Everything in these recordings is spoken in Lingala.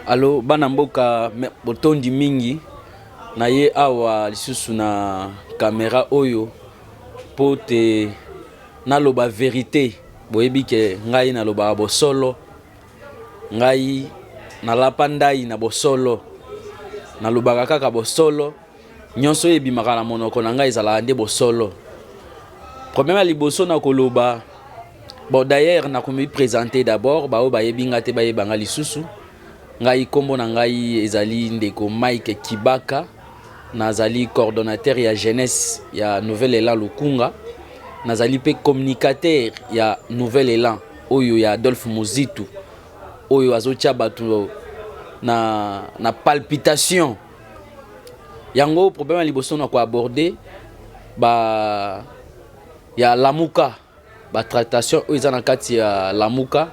Allo bana mboka botondi mingi na ye awa lisusu na kamera oyo pote naloba vérité boyebi ke ngai naloba bosolo ngai nalapa ndai na bosolo nalobaka kaka bosolo nyonso ebimaka na monoko na ngai ezalaka nde bosolo. Problème ya liboso na koloba bon d'ailleurs na komi présenter d'abord bao bayebi nga te bayebanga lisusu ngai kombo na ngai ezali ndeko Mike Kibaka nazali coordonnateur ya jeunesse ya Nouvel Élan Lukunga nazali pe communicateur ya Nouvel Élan oyo ya Adolphe Muzitu oyo azotia bato na palpitation yango. Problème ya liboso na ko aborder ba ya lamuka ba tractation oyo eza na kati ya lamuka.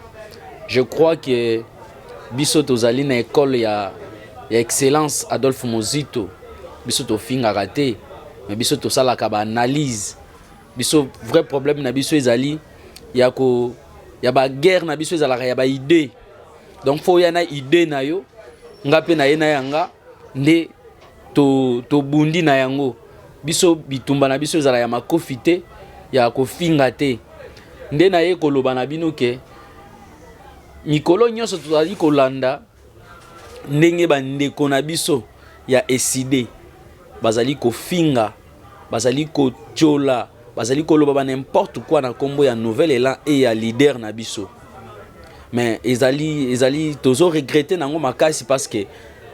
Je crois que biso tozali na école ya excellence Adolphe Muzitu biso tofingaka te mais biso tosalaka ba analyse. Biso vrai problème na biso ezali ya ba guerre na biso ezalaka ya ba idée. Donc faut ya na idée na yo nga pe na ye na yanga nde to bundi na yango. Biso bitumba na biso ezala ya makofi te ya kofinga te nde na ye koloba na bino ke mikolo nyonso tozali kolanda ndenge bandeko na biso ya eside bazali kofinga bazali kochola bazali koloba ba n'importe quoi na kombo ya Nouvel Élan et ya leader na biso. Mais ezali tozo regretter nango makasi parce que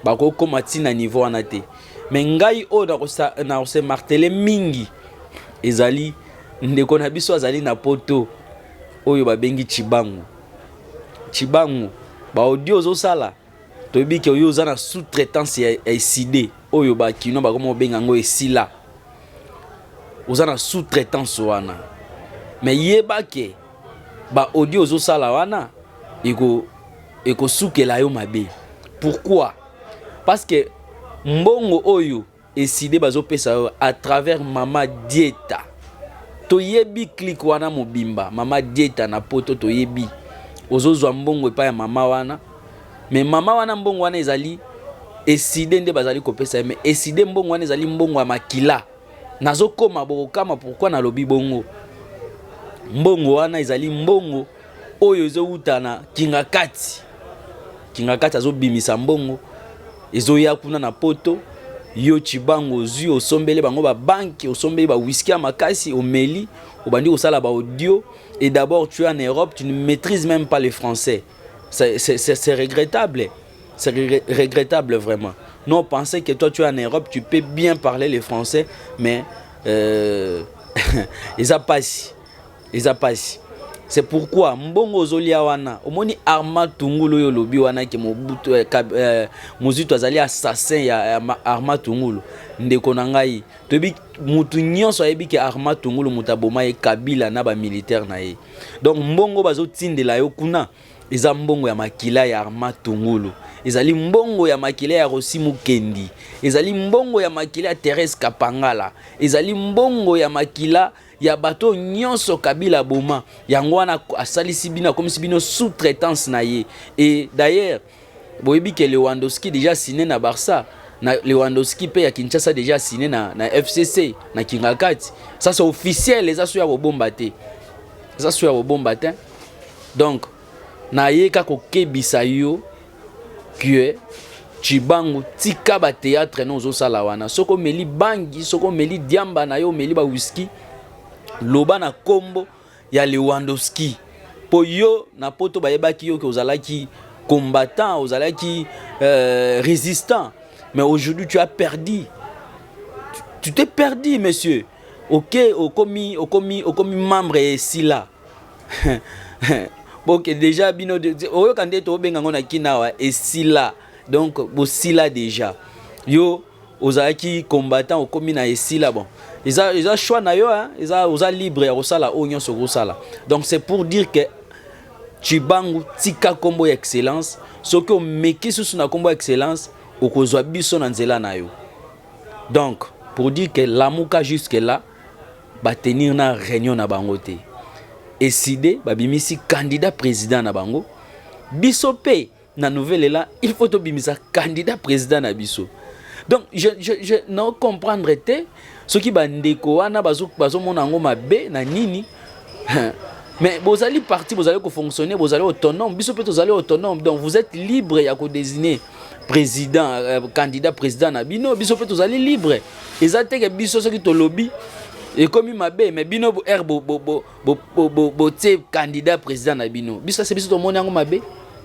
bako komati na niveau wana te. Mais ngai o na se marteler mingi ezali ndeko na biso azali na poto oyo babengi Chibangu ba audio zo sala toyebi ke oyo za na sous-traitance ya eside oyo ba kino ba komo benga ngo esila oza na sous-traitance wana. Mais yeba ke ba audio zo sala wana eko sukela yo mabe. Pourquoi? Parce que mbongo oyo eside bazo pesa yo à travers Mama Dieta toyebi click wana mobimba Mama Dieta na poto toyebi ozozwa mbongo epa ya mama wana. Mais mama wana mbongo wana ezali eside nde bazali kopesa mais eside mbongo wana ezali mbongo ya makila nazokoma bokama. Pourquoi na lobi bongo mbongo wana ezali mbongo oyo ezouta na kingakati azobimisa mbongo ezoya kuna na poto yo Chibangu zui osombele bango ba banki osombele ba whisky makasi omeli obandi osala ba audio. Et d'abord tu es en Europe, tu ne maîtrises même pas le français. C'est regrettable. C'est regrettable vraiment. Non, pensez que toi tu es en Europe, tu peux bien parler le français, mais ils a pas. C'est pourquoi mbongo zolia wana omoni Arma Tungulu yo lobi wana ke Mobutu Muzitu azali assassin ya Arma Tungulu ndeko na ngai tobi mutu nyonso ayebi ke Arma Tungulu mutaboma e Kabila na ba militaire na ye. Donc mbongo bazo tindela yo kuna eza mbongo ya makila ya Arma Tungulu, ezali mbongo ya makila ya Rossi Mukendi, ezali mbongo ya makila ya Thérèse Kapangala, ezali mbongo ya makila ya bato nyonso Kabila boma yango wana asalisi bino comme si bino sous-traitance na ye. Et d'ailleurs boyebi ke Lewandowski déjà signé na Barça na Lewandowski pe ya Kinshasa déjà signé na FCC na Kingakati. Ça c'est officiel, les assuya bobomba te. Les assuya bobomba te. Donc na ye ka ko kebisa yo que Chibangu tika ba théâtre no zo sala wana soko meli bangi soko meli diamba na yo meli ba whisky loba na kombo ya Lewandowski po yo na poto bayebaki yo ke ozalaki combattant ozalaki résistant. Mais aujourd'hui tu as perdu, tu t'es perdu monsieur. OK, okomi membre ici là. Bon que déjà bino oyo kande to benga ngona kinawa esila. Donc bosila déjà yo ozalaki combattant okomi na esila. Bon ils ont choix na yo hein, ils ont libre ya kosala onyo so kosala. Donc c'est pour dire que Chibangu tika kombo excellence soki o meki susu na kombo excellence okozwa biso na nzela na yo. Donc pour dire que lamuka jusque là ba tenir na réunion na bango te eside babimisi candidat président na bango biso pe na nouvelle là il faut tobimisa candidat président na biso. Donc je non comprendre te ce qui bandeko wana bazo mona ngo mabe na nini. Mais vous allez partir, vous allez fonctionner, vous allez autonome, biso peut vous allez autonome. Donc vous êtes libre ya ko désigner président candidat président na bino, biso peut vous allez libre. Ezate ke biso ce qui to lobby et comme mabe mais bino bo candidat président na bino. Biso c'est biso to mona ngo mabe.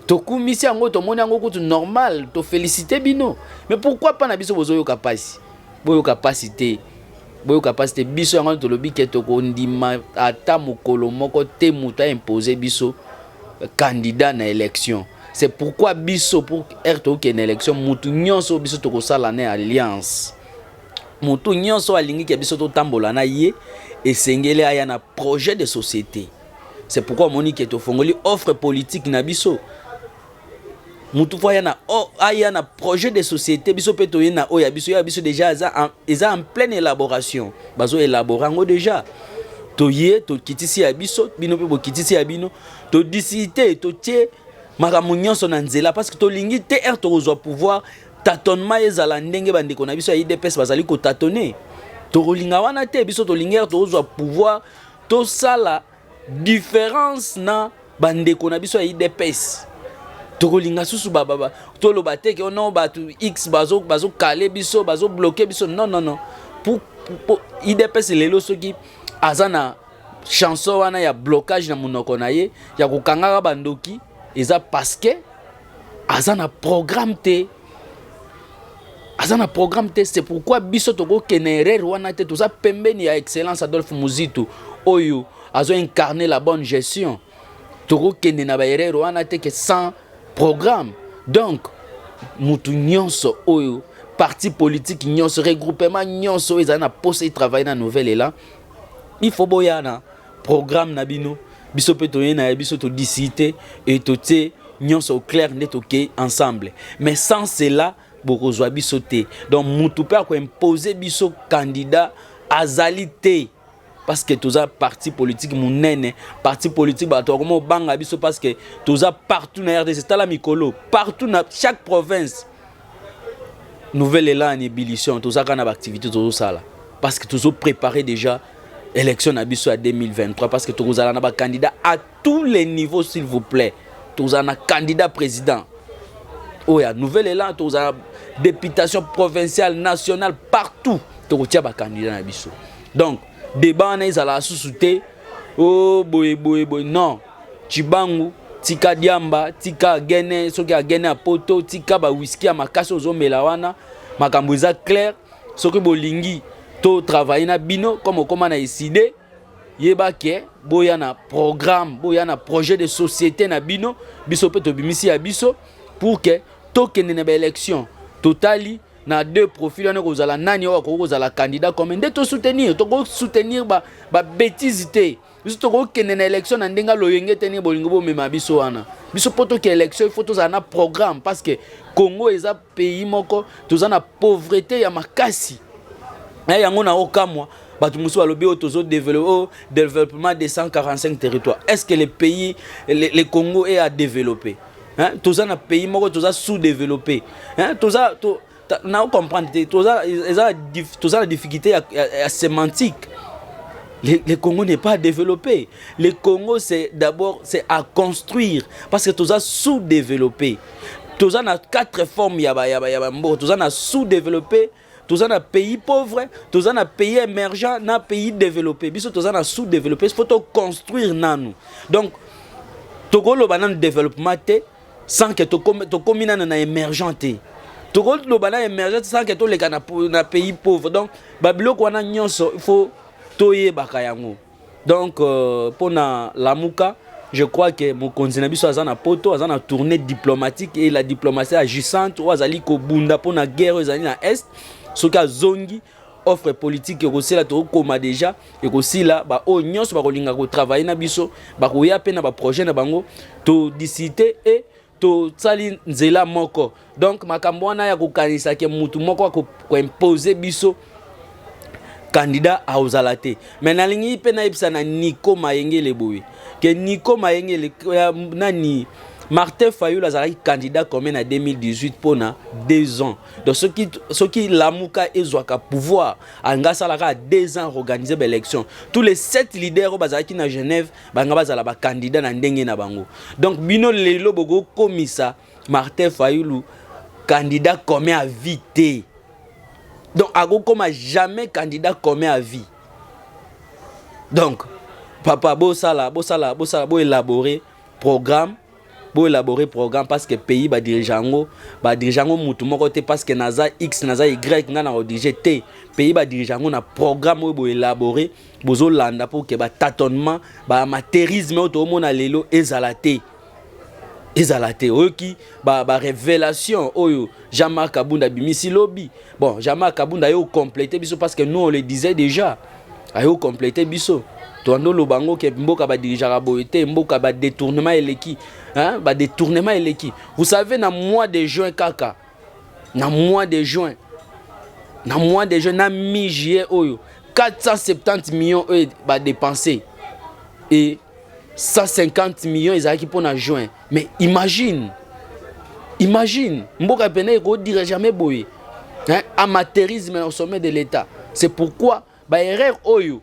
To kumisi yango to mona yango kutu normal, to féliciter bino. Mais pourquoi pas na biso bozo yo capacité? Boyo capacité. Boyo capacité biso yango to lobi ke to kondima ata mokolo moko te muta imposer biso candidat na élection. C'est pourquoi biso pour erto ke na élection mutu nyonso biso to ko sala na alliance. Mutu nyonso alingi ke biso to tambola na ye et sengele aya na projet de société. C'est pourquoi monique to fongoli offre politique na biso. Mutu fois aya na projet de société biso peto yena oya biso déjà eza en pleine élaboration bazo élaborer ngo déjà to ye to kitisi ya biso bino pe bo kitisi ya bino to disité to tie makamu nyonso na nzela parce que to lingi te to kozwa pouvoir tâtonnement ezala ndenge bandeko na biso ya IDPS bazali ko tâtonner to linga wana te biso to lingi to kozwa pouvoir to sala différence na bandeko na biso ya IDPS. Tokolinga susu baba tolo bateke non batu x bazo calé biso bazo bloquer biso non pour IDPS lelo soki azana chanson wana ya blocage na munoko na ye ya kokanga bandoki eza parce que azana programme te c'est pourquoi biso toko kenerer wana te toza pembeni ya excellence Adolphe Muzitu oyo azo incarner la bonne gestion toko kene na ba erreur wana te que sans programme. Donc mutu nyonso oyo parti politique nyonso regroupement nyonso ezana poser travailler na nouvelle là il faut boyana programme na bino biso peto yena biso to disité et to té nyonso clair net OK ensemble mais sans cela bokozwa biso té donc mutu pe ko imposer biso candidat azalité parce que tous les partis politiques mounene parti politique bato comme banga biso parce que tous les partout na RDC c'est la mikolo partout na chaque province nouvelle élan en ébullition tous les activités tous ça là parce que tous préparé déjà élection na biso à 2023 parce que tous allons na candidat à tous les niveaux s'il vous plaît tous allons candidat président oh ya nouvelle élan tous allons députation provinciale nationale partout tous tia ba candidat na biso donc débat na ezala susute oh boy non Chibangu tika diamba tika gene soki agene a poto tika ba whisky a makasi ozomela wana makambo eza clair soki bolingi to travailler na bino comme comment na décidé yeba ke boya na programme boya na projet de société na bino biso pe to bimisi ya biso pour que to kende na ba élection totali na deux profils on kozala nani o kozala candidat comme nde to soutenir ba bêtise te biso to ko kende na élection na ndenga loyenge tenir bolingo bo mema biso wana biso poto ke élection il faut to na programme parce que Congo eza pays moko to na pauvreté ya makasi na yango na okamwa batu musu balobi o tozo développement des 145 territoires est-ce que le pays le Congo est à développer hein to na pays moko to sous-développé hein to na comprendre la difficulté sémantique. Le Congo n'est pas développé. Le Congo c'est d'abord c'est à construire parce que tout ça sous-développé. Tout ça a quatre formes tout ça a sous-développé, tout ça a pays pauvre, tout ça a pays émergent, na pays développé. Biso tout ça a sous-développé, il faut tout construire nanu. Donc Togo le banan développement sans que to commune na émergent. Togo le bana émergent sans que to les na pays pauvre. Donc babilo kwana nyonso il faut toye bakayango. Donc pour na lamuka je crois que mon continent biso azana poto azana tournée diplomatique et la diplomatie agissante ou azali ko bunda pour na guerre azali na est soka zongi offre politique et aussi la to koma déjà et aussi là ba o nyonso ba kolinga ko travailler na biso ba ko ya pe na ba projet na bango to disité et to tsali nzela moko. Donc makambo wana ya kokanisa ke mutu moko ko imposer biso candidat à ozalate. Mais na lingi pe na ipsa na Nico Mayengele boy. Que Nico Mayengele nani Martin Fayulu azalaki candidat comme en 2018 pour 2 ans. Donc ceux qui Lamuka ezwaka pouvoir angasalaka 2 ans organiser l'élection. Tous les 7 leaders bazalaki na Genève banga bazala ba candidat na ndenge na bango. Donc bino lelo bogo komisa Martin Fayulu candidat comme à vie. Donc ago comme jamais candidat comme à vie. Donc papa bo élaborer programme parce que pays ba dirigeango mutu moko te parce que naza X naza Y nga na diriger te pays ba dirigeango na programme bo élaborer bozo landa pour que ba tâtonnement ba amateurisme auto mona lelo ezalate oki ba révélation oyo Jean-Marc Kabunda bimisi lobby. Bon, Jean-Marc Kabunda yo compléter biso parce que nous on le disait déjà. Ayo compléter biso. Toando lobango ke mboka ba dirigeara boyete mboka ba détournement eleki, hein, ba détournement eleki. Vous savez na mois de juin kaka. Na mois de juin na mi-juillet oyo 470 millions ba dépenser et 150 millions ezaki pour na juin. Mais imagine mboka pene ko dire jamais boye. Hein, amateurisme au sommet de l'État. C'est pourquoi ba erreur oyo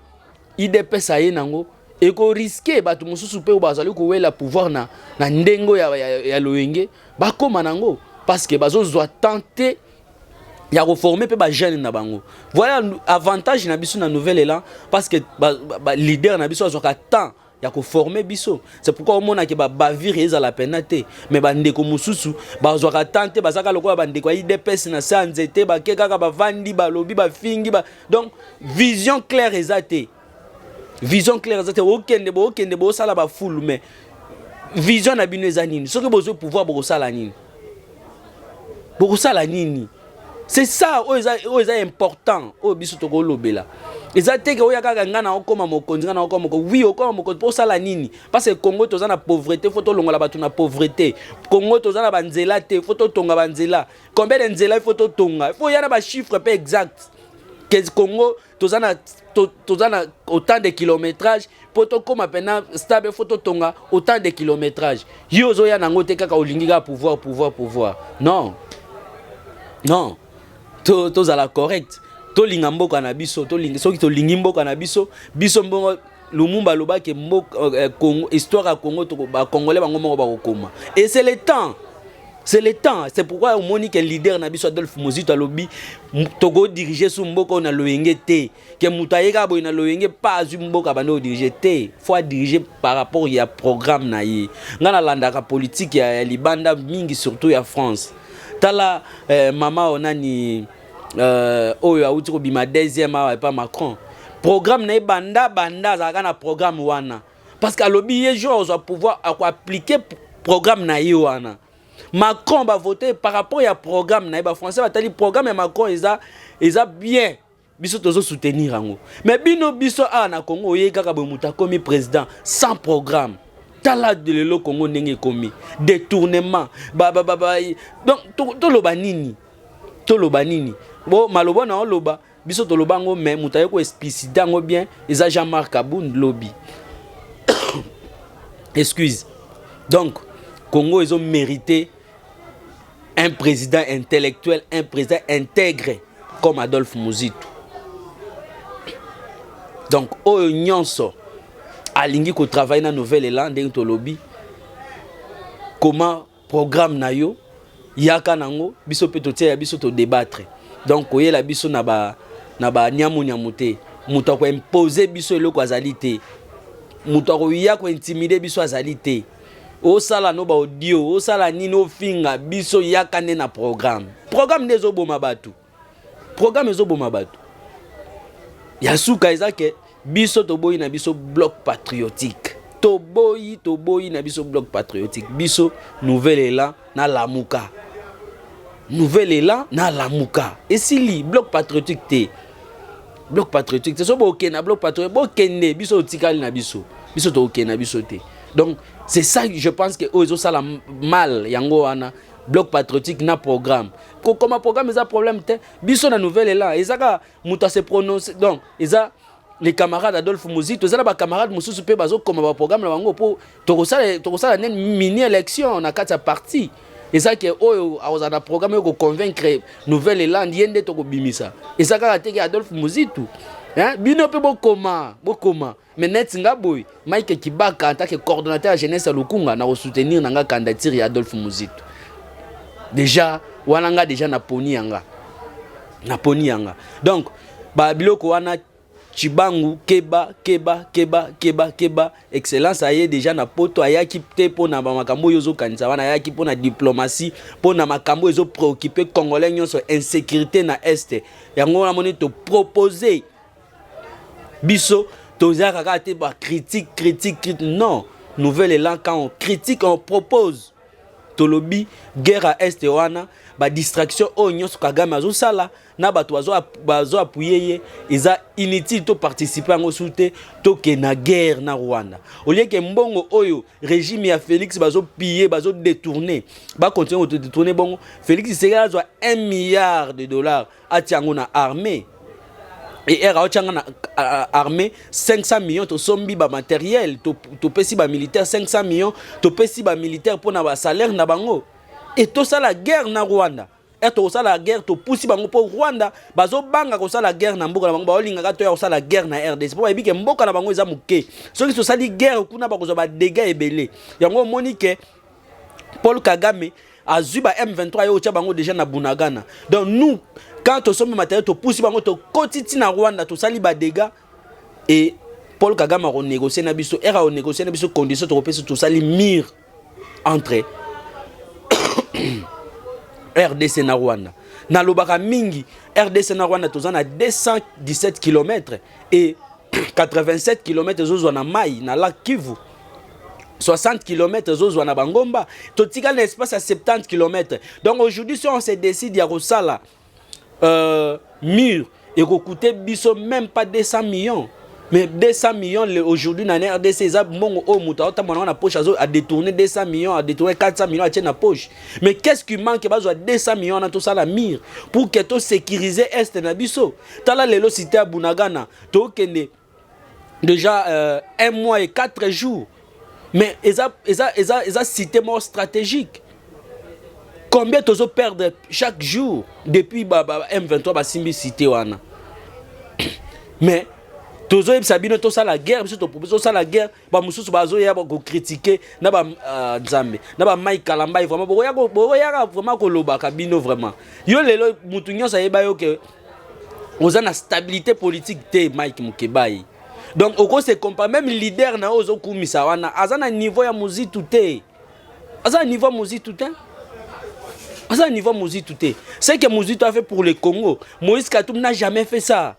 IDPS aye nango et ko risquer batu mususu pe bazali ko wela pouvoir na ndengo ya loyenge ba koma nango parce que bazo zo tenter ya reformer pe ba jeune na bango. Voilà avantage na biso na nouvelle élan parce que ba leader na biso azoka temps ya ko former biso. C'est pourquoi on a ke ba bavire eza la penate mais ba ndeko mususu bazoka tenter bazaka lokola ba ndeko IDPS na sanzete ba keka ba vandi ba lobi ba fingi ba. Donc vision claire ezate. Vision claire zate okende bo sala ba full mais vision na bino eza nini soki bozo pouvoir bo sala nini c'est ça oza important o biso to ko lobela ezate ke oya kaka ngana okoma mokonzi ngana okoma moko oui okoma mokonzi po sala nini parce que Congo toza na pauvreté faut to longola batu na pauvreté Congo toza na banzela te faut to tonga banzela combien de nzela faut to tonga faut yana ba chiffre peu exact que Congo tozana autant de kilométrage pour to comme maintenant stable photo tonga autant de kilométrage yozo ya nango te kaka olingi ka pouvoir non to za la correct to linga mboka na biso to lingi soki to lingi mboka na biso mbongo Lumumba loba ke mboka Congo histoire à Congo to ba congolais bango moko ba kokoma et c'est le temps. C'est pourquoi au monique leader na biso Adolphe Muzito alobi togo diriger sous mboka na loyenge te ke mutayeka boy na loyenge pas mboka bano diriger te faut diriger par rapport ya programme na ye ngana landaka politique ya libanda mingi surtout ya France tala mama onani oyo auti ko bima deuxième awa pas Macron programme na banda zaka na programme wana parce que alobi ye jour on pouvoir appliquer programme na ye wana. Macron va voter par rapport à programme na français va tali programme et Macron ils bien biso tozo soutenir ango mais biso na Congo ye kaka bo muta komi président sans programme tala de le Congo ndenge komi détournement donc to loba nini bo maloba na loba biso to loba ngo mais muta ko explicite ngo bien eza Jean-Marc Kabunda lobby excuse donc Congo ils ont mérité un président intellectuel, un président intègre comme Adolphe Muzito. Donc, oyo nyonso alingi ko travailler na nouvelle élan ndenge to lobby. Comment programme na yo yaka nango biso pe to tia biso to débattre. Donc oyela biso na ba nyamu te. Muto ko imposer biso eloko azali te. Muto ko ya ko intimider biso azali te. O sala no ba audio o sala nini o finga biso yakane na programme nezo boma batu ya suka ezake biso to boyi na biso bloc patriotique to boyi na biso bloc patriotique biso nouvel élan na lamuka et si li bloc patriotique te so bo na bloc patriotique bo kende biso tikali na biso to na biso te. Donc c'est ça que je pense que eux ça la mal yango wana bloc patriotique na programme comment programme ça problème te biso na nouvelle là ezaka muta se prononcer donc eza les camarades Adolphe Muzito, ils ont des camarades Moussou pe bazo comme un programme na bango pour to ça une mini élection na kati parti. Et ça que oh a un programme pour convaincre Nouvelle-Élande yende to ko bimisa. Et ça ka teke Adolphe Muzito. Hein bino pe bokoma. Mais net nga boy, Mike Kibaka en tant que coordonnateur jeunesse à Lukunga na soutenir nanga candidature Adolphe Muzito. Déjà wananga déjà na poni yanga. Donc ba biloko wana Chibangu keba excellence aye déjà na poto ayaki te pona ba makambo yozo kanisa wana ayaki pona diplomatie pona makambo yozo préoccuper congolais nyonso insécurité na est yango na moni to proposer biso toza kaka te ba critique non Nouvelle-Élan quand on critique on propose tolobi guerre à est wana ba distraction o nyonso Kagame azo sala na bato bazo appuyer eza inutile to participer en soute to ke na guerre na Rwanda au lieu que mbongo oyo régime ya Félix bazo piller bazo détourner ba continuer de détourner bongo Félix Tshisekedi azwa 1 milliard de dollars atiango na armée et era ochanga na armée 500 millions to sombi ba matériel to pesi ba militaire 500 millions to pesi ba militaire pour na ba salaire na bango et to ça la guerre na Rwanda et to ça la guerre to poussi bango pour Rwanda bazo banga ko ça la guerre na mboka na bango ba olinga ka to ya ça la guerre na RDC pour ebike mboka na bango eza muke soki to ça li guerre kuna ba ko zo ba dégâts ebele yango monique Paul Kagame azui ba M23 yo tia bango déjà na Bunagana. Donc nous quand on sommes matériel to poussi bango to kotiti na Rwanda to sali ba dégâts et Paul Kagame a négocié na biso era négocier na biso condition to repese to sali mire entre RDC na Rwanda. Na lobaka mingi RDC na Rwanda tozana 217 km et 87 km zozwa na Mai na lac Kivu. 60 km zozwa na Bangomba, totika l'espace à 70 km. Donc aujourd'hui si on se décide ya kosala mur et coûter biso même pas 200 millions. Mais 200 millions aujourd'hui dans la RDC, ça mongo au muta autant na poche à détourner 200 millions, à détourner 400 millions à tirer na poche. Mais qu'est-ce qui manque besoin 200 millions dans tout ça la mire pour que to sécuriser est na biso. Tala lelo cité à Bunagana, to kende déjà 1 mois et 4 jours. Mais eza cité mort stratégique. Combien tozo perdre chaque jour depuis M23 ba simbi cité wana. Mais tozo sabino to ça la guerre, biso to proposer ça la guerre, ba mususu bazo ya ba ko critiquer na ba Nzambe, na ba Mike Kalamba vraiment boko ya vraiment ko loba kabino vraiment. Yo lelo mutu nyonso yeba yo ke ozana stabilité politique te Mike Mukebai. Donc au se compare même leader na ozo kumisa wana azana niveau ya Muzitu te. Azana niveau Muzitu te. Azana niveau Muzitu te. C'est que Muzitu a fait pour le Congo. Moïse Katumbi n'a jamais fait ça.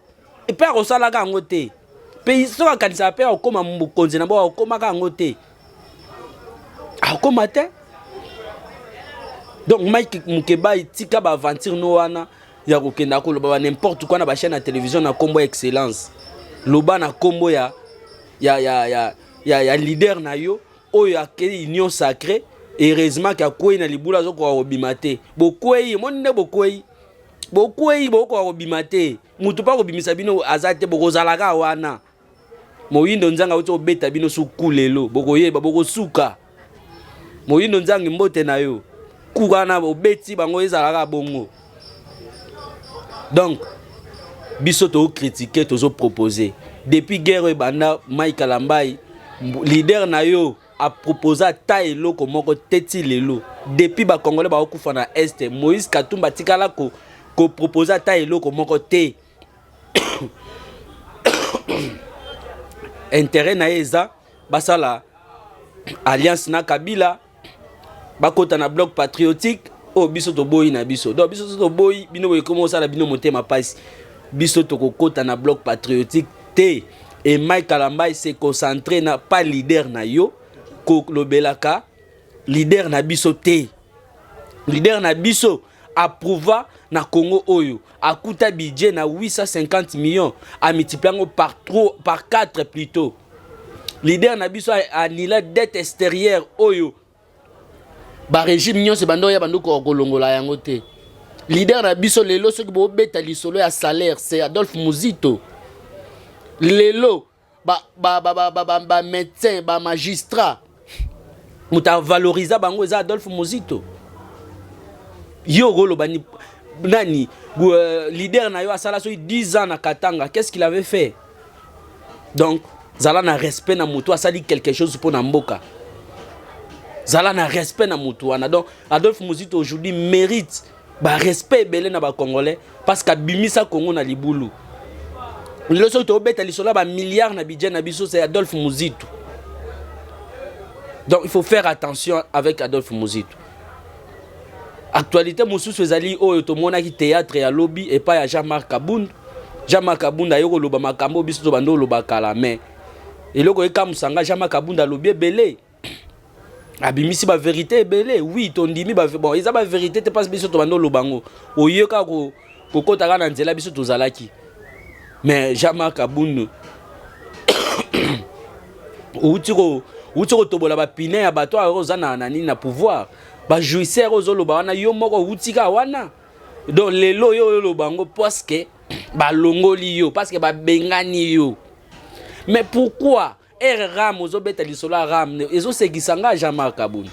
Et pas osala ka ngote. Pays so ka kanisa pe okoma mbukonzi na bo okoma ka ngote. Akoma te. Donc Mike Mukebai tika ba aventure no wana ya kokenda ko loba n'importe quoi na ba chaîne à télévision na combo excellence. Loba na kombo ya leader na yo oyo akeli union sacrée heureusement ka kwei na libula zo ko obimate bokwei monde bokwei boko obimate mutu pa obimisa bino azate bokozalaka wana moyindo nzanga uto beta bino sukulelo bokoyeba bokosuka moyindo nzanga mbote na yo kukana obeti bango ezalaka bongo. Donc biso to critiquer tozo proposer depuis guerre banda Mike Kalambai leader na yo a proposé ta eloko moko teti lelo depuis ba congolais ba okufa na est Moïse Katumbi tikala ko proposer ta eloko moko te intérêt na eza basala alliance na Kabila bakota na bloc patriotique o biso to boyi na biso donc biso to boyi bino boyi commencer la bino monter ma passe biso to kokota na bloc patriotique te et Mike Kalambai s'est concentré na pas leader na yo ko lobelaka leader na biso te leader na biso approuva na Congo oyo akuta budget na 850 millions a multiplié par 4 plutôt leader na biso a annulé dette extérieure oyo ba régime nyonso bando ya bando ko kolongola yango te. Leader na biso lelo soki bo beta lisolo ya salaire c'est Adolphe Muzito. lelo médecin magistrat muta valoriser bango eza Adolphe Muzito. Yo golo bani nani leader na yo asala so 10 ans na Katanga, qu'est-ce qu'il avait fait? Donc zala na respect na mutu asali quelque chose pour na mboka. Zala na respect na mutu wana. Donc Adolphe Muzito aujourd'hui mérite ba respect belé na ba Congolais parce que bimisa Congo na libulu. Le so to beta lisola ba milliards na budget na biso c'est Adolphe Muzito. Donc il faut faire attention avec Adolphe Muzito. Actualité mosusu ezali oyo to mona ki théâtre ya lobby et pas ya Jean-Marc Kabund. Jean-Marc Kabund ayoko loba makambo biso to bando loba kala mais eloko eka musanga Jean-Marc Kabund lobby belé. Abimisi ba vérité belé. Oui, ton dimi ba bon, eza ba vérité te passe biso to bando lobango. Oyoka ko kotaka na nzela biso to zalaki. Mais Jean-Marc Kabund utiko tobola ba pine ya bato a rozana na nini na pouvoir. Ba jouisseur ozoloba wana yo moko utika wana. Donc lelo yo lobango parce que ba longoli yo parce que ba bengani yo. Mais pourquoi ram ozobeta lisolo ram ezo sekisanga Jean-Marc Kabund.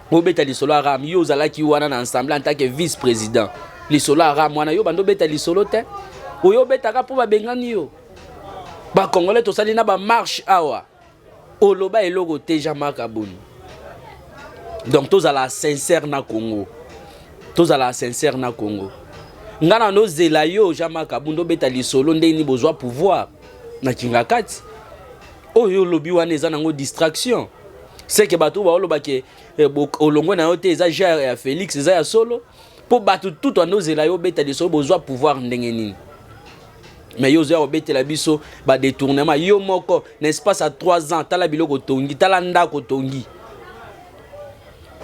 Obeta lisolo ram yo zalaki wana na ensemble en tant que vice-président. Lisolo ram wana yo bando beta lisolo te. Oyo beta ka po ba bengani yo. Ba Congolais to sali na ba marche awa. Oloba eloko te Jean-Marc Kabund. Donc tous à la sincère na Congo. Tous à la sincère na Congo. Ngana no zela yo Jean-Marc Kabund beta lisolo ndeni bozwa pouvoir na kingakati. Oyo lobi wana eza nango distraction. C'est que bato ba oloba ke olongo na yo te eza genre ya Félix eza ya solo. Po bato tout wana zela yo beta lisolo bozwa pouvoir ndenge nini. Mais yo zo beta la biso ba détournement yo moko n'espace à 3 ans tala biloko tongi tala ndako tongi.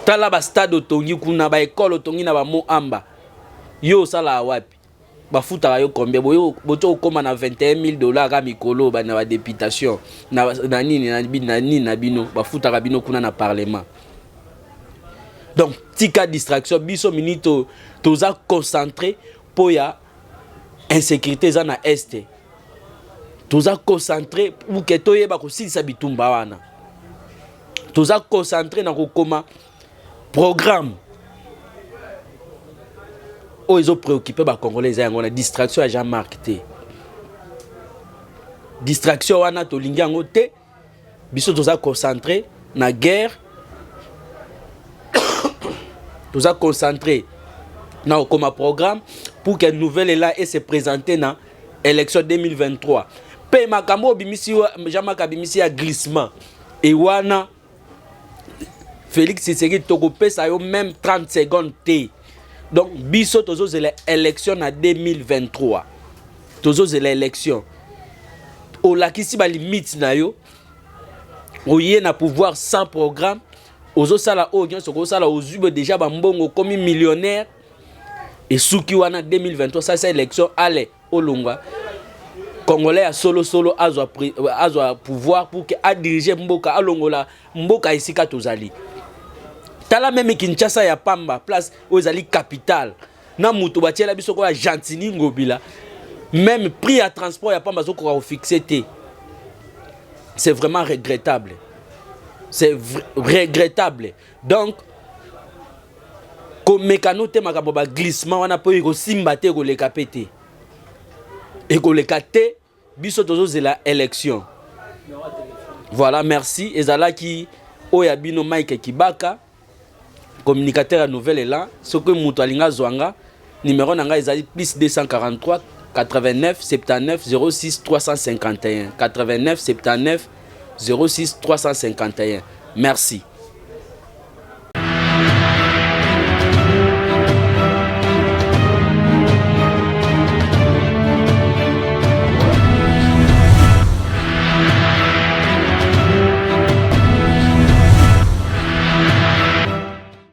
Tala ba stade otongi kuna ba école otongi na ba mo amba. Yo sala wapi? Ba futa yo combien boyo boto koma na $21,000 ka mikolo ba na ba députation na nini na bino ba futa ka bino kuna na parlement. Donc tika distraction biso minito toza concentré po ya insécurité za na est. Toza concentré pour que toyeba ko silisa bitumba wana. Toza concentré na kokoma programme oh ils ont préoccupé ba Congolais on a distraction à Jean-Marc T. Distraction wana to lingi yango te biso toza concentré na guerre toza concentré na comme programme pour que nouvelle là et se présenter na élection 2023 pe makambo bimisi Jean-Marc abimisi ya glissement et wana Félix Tshisekedi toko pesa yo même 30 secondes T. Donc biso tozo zela élection na 2023. Tozo zela élection. O lakisi ba limite na yo. Oye na pouvoir sans programme. Ozo sala audience ko sala ozube déjà ba mbongo comme millionnaire. Et souki wana 2023 ça c'est élection allez olonga. Congolais a solo azwa pouvoir pour que a diriger mboka alongola mboka isika tozali. Tala même Kinshasa ya pamba place ozali capitale na mutu batiela biso ko ya Gentini ngobila même prix à transport ya pamba zoko ko fixé té. C'est vraiment regrettable. C'est regrettable. Donc comme mécano te makabo ba glissement wana po ko simba te ko le kapete. Et ko le kate biso tozo zela élection. Voilà, merci ezala ki oyabino Mike Kibaka communicateur à nouvelle là ce que mutu alinga zwanga numéro nanga ezali plus 243 89 79 06 351 89 79 06 351. Merci.